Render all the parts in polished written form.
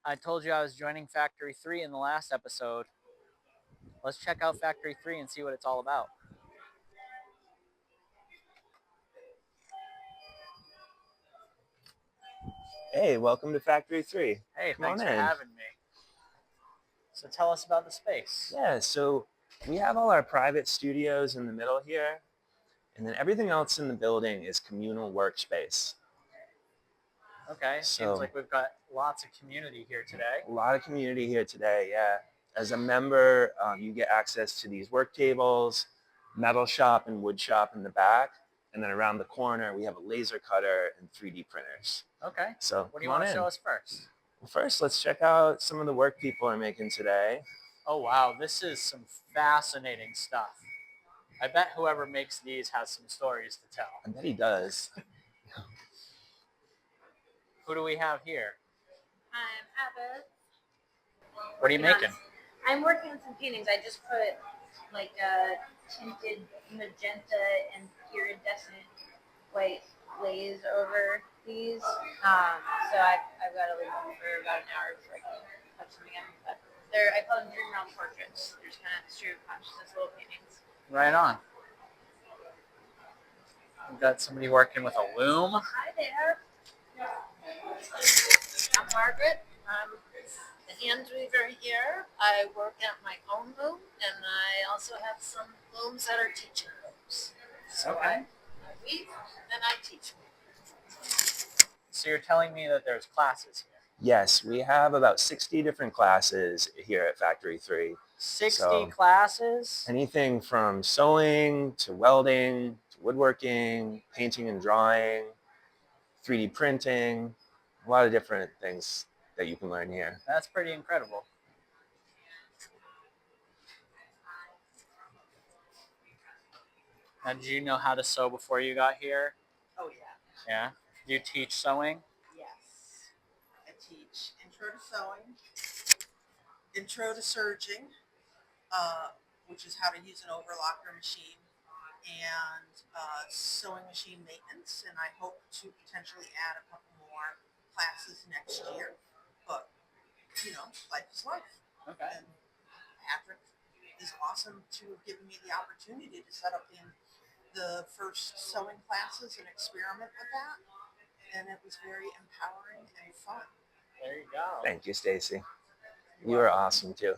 I told you I was joining Factory 3 in the last episode. Let's check out Factory 3 and see what it's all about. Hey, welcome to Factory 3. Hey, Come thanks on for in. having me. So tell us about the space. Yeah, so we have all our private studios in the middle here, and then everything else in the building is communal workspace. Okay, seems like we've got lots of community here today. A lot of community here today, yeah. As a member, you get access to these work tables, metal shop and wood shop in the back, and then around the corner we have a laser cutter and 3D printers. Okay, So what do you come want on to in. show us first? Well, first, let's check out some of the work people are making today. Oh wow, this is some fascinating stuff. I bet whoever makes these has some stories to tell. I bet he does. Who do we have here? I'm Abbott. What are you making? I'm working on some paintings. I just put like a tinted magenta and iridescent white glaze over these. So I've got to leave them for about an hour before I can touch them again. But I call them dream realm portraits. They're just kind of stream of consciousness little paintings. Right on. We've got somebody working with a loom. Hi there. I'm Margaret. I'm the hand weaver here. I work at my own loom, and I also have some looms that are teaching looms. So Okay. I weave and I teach. So you're telling me that there's classes here? Yes, we have about 60 different classes here at Factory 3. 60 classes? Anything from sewing to welding to woodworking, painting and drawing, 3D printing, a lot of different things that you can learn here. That's pretty incredible. Now, did you know how to sew before you got here? Oh, yeah. Yeah? Do you teach sewing? Yes. I teach intro to sewing, intro to serging, which is how to use an overlocker machine, and sewing machine maintenance. And I hope to potentially add a couple more classes next year. But, life is life. Okay. And Patrick is awesome to have given me the opportunity to set up the first sewing classes and experiment with that. And it was very empowering and fun. There you go. Thank you, Stacy. You are awesome too.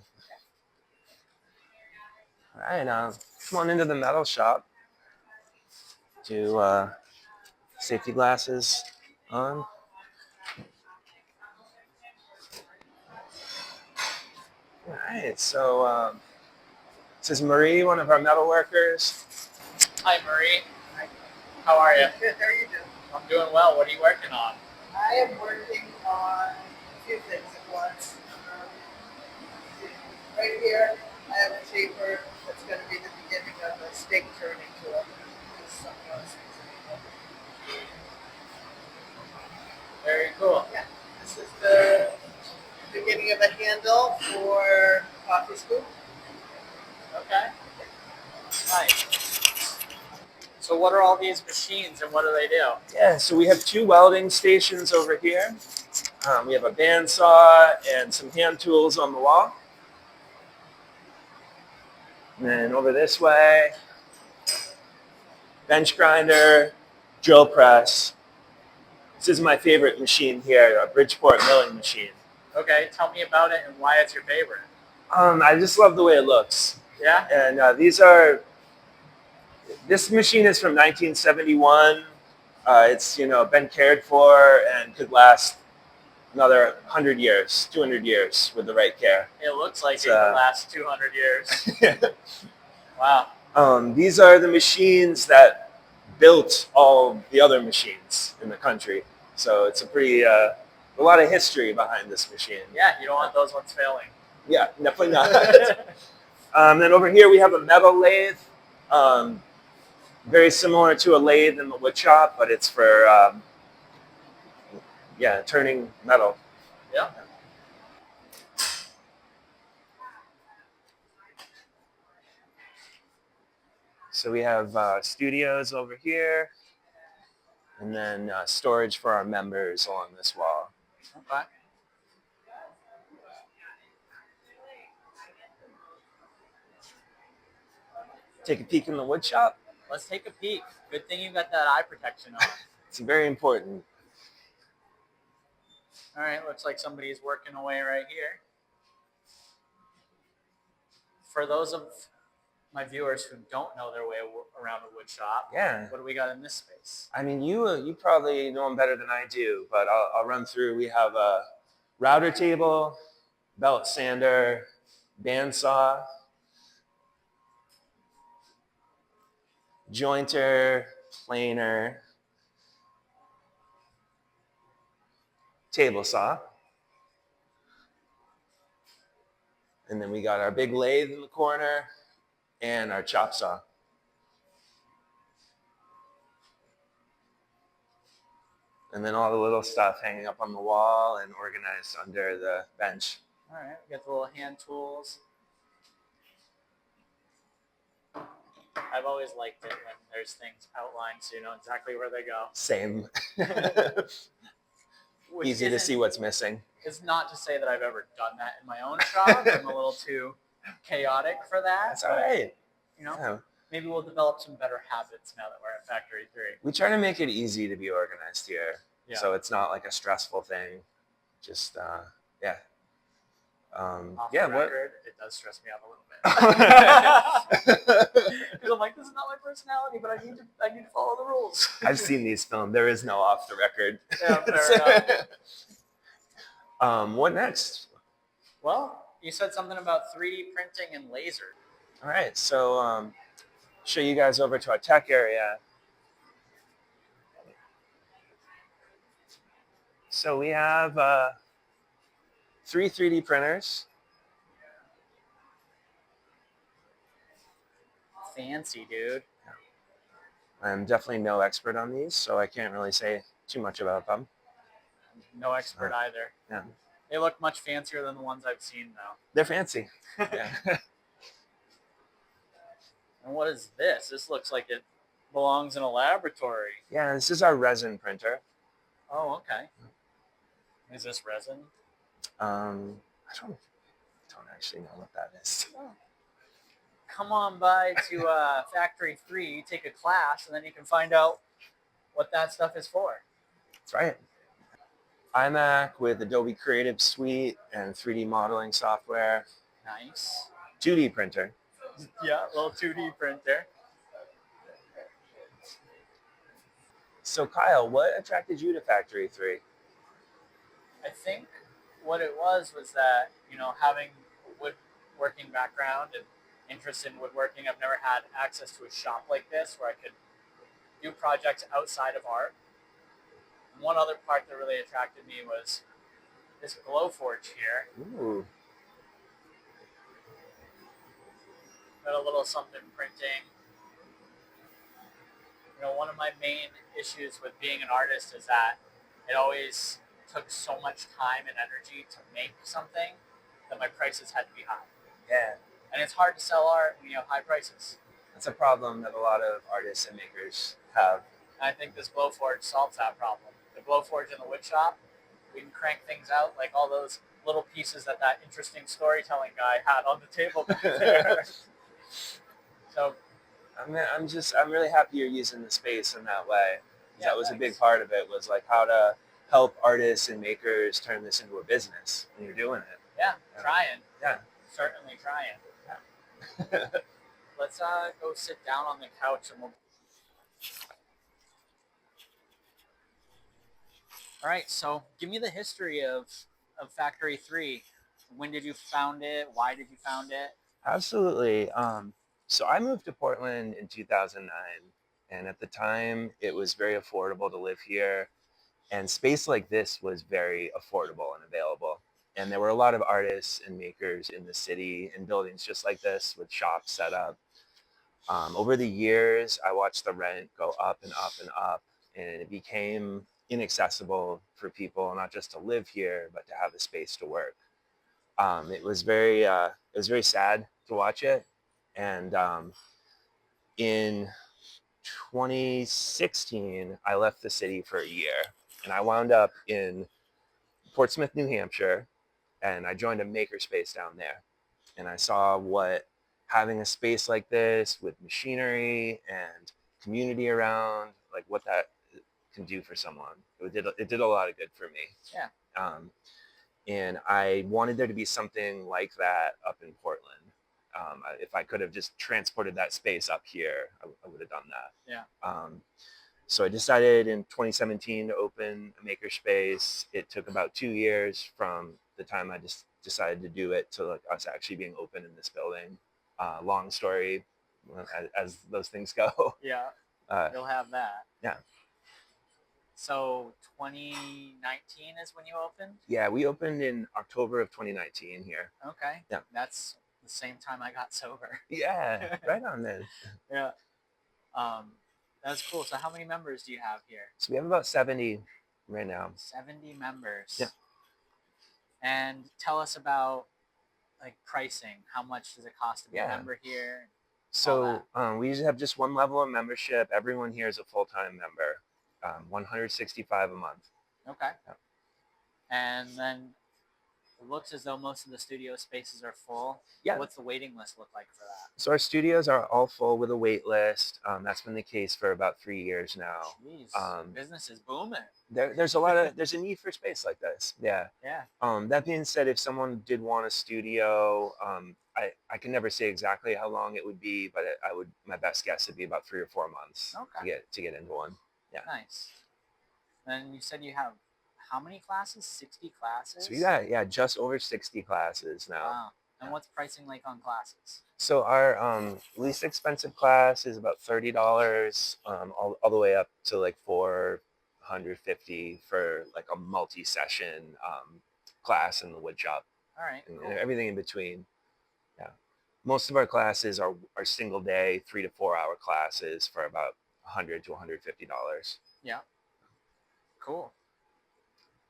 All right, come on into the metal shop. Do safety glasses on. All right, so this is Marie, one of our metal workers. Hi, Marie. How are you? Good, how are you doing? I'm doing well. What are you working on? I am working on a few things at once. Right here, I have a shaper that's going to be the beginning of a steak turning to a Very cool. Yeah, this is the beginning of a handle for coffee scoop. Okay. Nice. So what are all these machines and what do they do? Yeah, so we have 2 welding stations over here. We have a bandsaw and some hand tools on the wall. And then over this way, bench grinder, drill press. This is my favorite machine here, a Bridgeport milling machine. Okay, tell me about it and why it's your favorite. I just love the way it looks. Yeah? And this machine is from 1971. It's, been cared for and could last another 100 years, 200 years with the right care. It looks like it could last 200 years. Wow. These are the machines that built all the other machines in the country. So it's a lot of history behind this machine. Yeah, you don't want those ones failing. Yeah, definitely not. Then over here we have a metal lathe. Very similar to a lathe in the wood shop, but it's for, turning metal. Yeah. So we have studios over here, and then storage for our members along this wall. Okay. take a peek in the wood shop? Let's take a peek. Good thing you got that eye protection on. It's very important. All right, looks like somebody's working away right here. For those of my viewers who don't know their way around a wood shop, Yeah. what do we got in this space? I mean, you probably know them better than I do, but I'll run through. We have a router table, belt sander, bandsaw, jointer, planer, table saw. And then we got our big lathe in the corner and our chop saw. And then all the little stuff hanging up on the wall and organized under the bench. All right, we got the little hand tools. I've always liked it when there's things outlined so you know exactly where they go. Same. Which Easy to see what's missing. It's not to say that I've ever done that in my own shop. I'm a little too chaotic for that. That's all right. You know, Yeah. maybe we'll develop some better habits now that we're at Factory 3. We try to make it easy to be organized here. Yeah. So it's not like a stressful thing. Just, yeah. Off yeah, the what? record, it does stress me out a little bit. Because I'm like, this is not my personality, but I need to follow the rules. I've seen these filmed. There is no off the record. Yeah, fair enough. What next? Well, you said something about 3D printing and laser. All right, so show you guys over to our tech area. So we have 3 3D printers. Fancy, dude. I'm definitely no expert on these, so I can't really say too much about them. No expert either. Yeah. They look much fancier than the ones I've seen, though. They're fancy. Yeah. And what is this? This looks like it belongs in a laboratory. Yeah, this is our resin printer. Oh, okay. Is this resin? I don't actually know what that is. Come on by to Factory 3, take a class, and then you can find out what that stuff is for. That's right. iMac with Adobe Creative Suite and 3D modeling software. Nice. 2D printer. Yeah, little 2D printer. So Kyle, what attracted you to Factory 3? I think what it was that, having a woodworking background and interest in woodworking, I've never had access to a shop like this where I could do projects outside of art. And one other part that really attracted me was this glow forge here. Ooh. Got a little something printing. One of my main issues with being an artist is that it always took so much time and energy to make something that my prices had to be high. Yeah. And it's hard to sell art when you have high prices. That's a problem that a lot of artists and makers have. And I think this Glowforge solves that problem. The Glowforge in the wood shop, we can crank things out like all those little pieces that interesting storytelling guy had on the table back there. So I'm really happy you're using the space in that way. Yeah, that was thanks. a big part of it, was like how to help artists and makers turn this into a business, and you're doing it. yeah, trying. Yeah. Certainly trying. Let's go sit down on the couch and we'll... All right, so give me the history of Factory 3. When did you found it? Why did you found it? Absolutely. So I moved to Portland in 2009, and at the time it was very affordable to live here, and space like this was very affordable and available. And there were a lot of artists and makers in the city in buildings just like this with shops set up. Over the years, I watched the rent go up and up and up, and it became inaccessible for people not just to live here, but to have a space to work. It was very sad to watch it. And in 2016, I left the city for a year, and I wound up in Portsmouth, New Hampshire, and I joined a makerspace down there. And I saw what having a space like this with machinery and community around, like what that can do for someone. It did a lot of good for me. Yeah. And I wanted there to be something like that up in Portland. If I could have just transported that space up here, I would have done that. Yeah. So I decided in 2017 to open a makerspace. It took about 2 years from the time I just decided to do it to like us actually being open in this building. Long story, as those things go. Yeah. Uh, You'll have that. yeah. So 2019 is when you opened? Yeah, we opened in October of 2019 here. Okay. Yeah. That's the same time I got sober. Yeah, right on then. Yeah. That's cool. So how many members do you have here? So we have about 70 right now. 70 members. Yeah. And tell us about like pricing. How much does it cost to be a Yeah. member here? So we usually have just one level of membership. Everyone here is a full-time member. $165 a month. Okay. Yeah. And then it looks as though most of the studio spaces are full. Yeah. What's the waiting list look like for that? So our studios are all full with a wait list. That's been the case for about 3 years now. Jeez, business is booming. There's a need for space like this. Yeah. Yeah. That being said, if someone did want a studio, I can never say exactly how long it would be, but my best guess would be about 3 or 4 months to get into one. Yeah. Nice. And you said you have how many classes? 60 classes? So we got just over 60 classes now. Wow. And what's pricing like on classes? So our least expensive class is about $30, all the way up to like $450 for like a multi-session class in the wood shop. All right. And Cool. everything in between. Yeah. Most of our classes are single day, 3 to 4 hour classes for about $100 to $150. Yeah. Cool.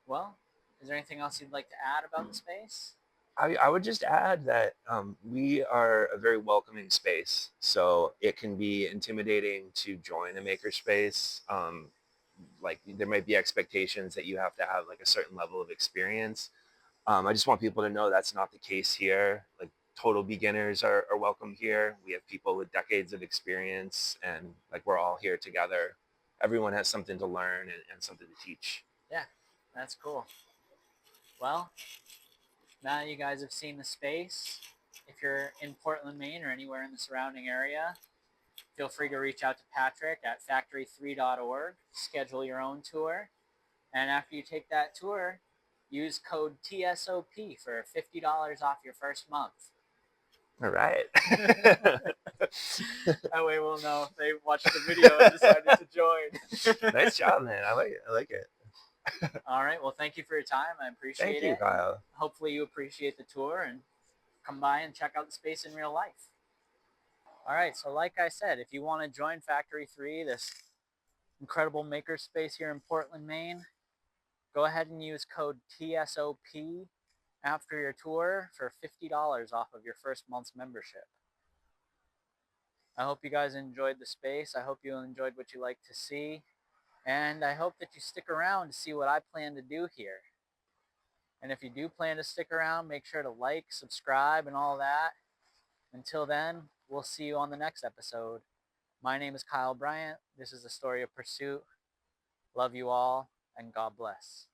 Well, is there anything else you'd like to add about the space? I would just add that we are a very welcoming space. So it can be intimidating to join a makerspace. Like there might be expectations that you have to have like a certain level of experience. I just want people to know that's not the case here. Like total beginners are welcome here. We have people with decades of experience, and like we're all here together. Everyone has something to learn and something to teach. Yeah, that's cool. Well, now that you guys have seen the space, if you're in Portland, Maine, or anywhere in the surrounding area, feel free to reach out to Patrick at factory3.org, schedule your own tour, and after you take that tour, use code TSOP for $50 off your first month. All right. That way we'll know if they watched the video and decided to join. Nice job, man. I like it. All right. Well, thank you for your time. I appreciate it. Thank you, Kyle. Hopefully you appreciate the tour and come by and check out the space in real life. All right. So like I said, if you want to join Factory 3, this incredible maker space here in Portland, Maine, go ahead and use code TSOP after your tour for $50 off of your first month's membership. I hope you guys enjoyed the space. I hope you enjoyed what you like to see. And I hope that you stick around to see what I plan to do here. And if you do plan to stick around, make sure to like, subscribe, and all that. Until then, we'll see you on the next episode. My name is Kyle Bryant. This is the Story of Pursuit. Love you all, and God bless.